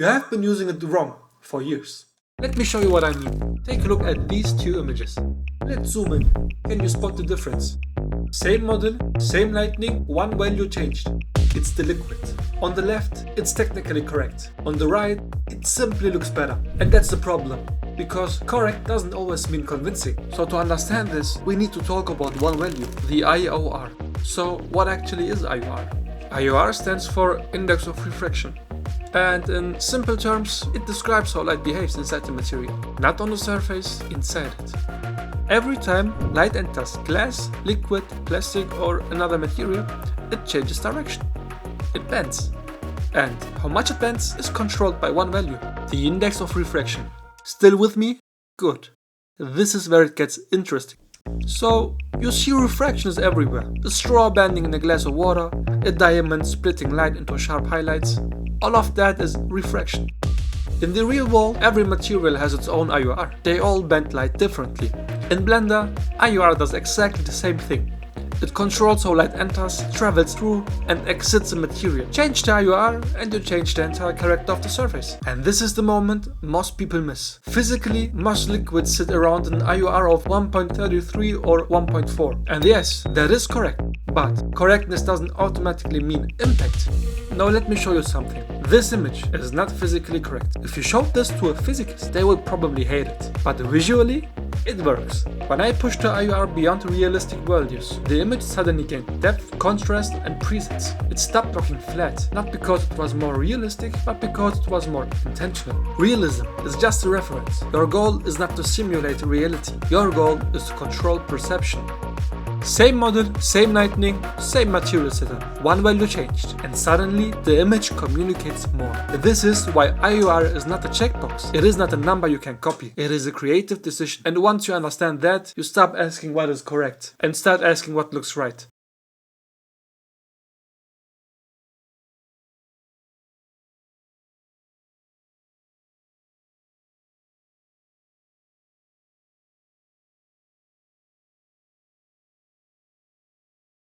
You have been using it wrong for years. Let me show you what I mean. Take a look at these two images. Let's zoom in. Can you spot the difference? Same model, same lightning, one value changed. It's the liquid. On the left, it's technically correct. On the right, it simply looks better. And that's the problem. Because correct doesn't always mean convincing. So to understand this, we need to talk about one value, the IOR. So what actually is IOR? IOR stands for Index of Refraction. And in simple terms, it describes how light behaves inside the material. Not on the surface, inside it. Every time light enters glass, liquid, plastic or another material, it changes direction. It bends. And how much it bends is controlled by one value, the index of refraction. Still with me? Good. This is where it gets interesting. So, you see refractions everywhere. A straw bending in a glass of water, a diamond splitting light into sharp highlights. All of that is refraction. In the real world, every material has its own IOR. They all bend light differently. In Blender, IOR does exactly the same thing. It controls how light enters, travels through, and exits the material. Change the IOR and you change the entire character of the surface. And this is the moment most people miss. Physically, most liquids sit around an IOR of 1.33 or 1.4. And yes, that is correct. But correctness doesn't automatically mean impact. Now let me show you something. This image is not physically correct. If you showed this to a physicist, they will probably hate it. But visually, it works. When I push the IOR beyond realistic values, the image suddenly gained depth, contrast and presets. It stopped looking flat, not because it was more realistic, but because it was more intentional. Realism is just a reference. Your goal is not to simulate reality. Your goal is to control perception. Same model, same lightning, same material setup. One value changed, and suddenly the image communicates more. This is why IOR is not a checkbox. It is not a number you can copy. It is a creative decision. And once you understand that, you stop asking what is correct and start asking what looks right.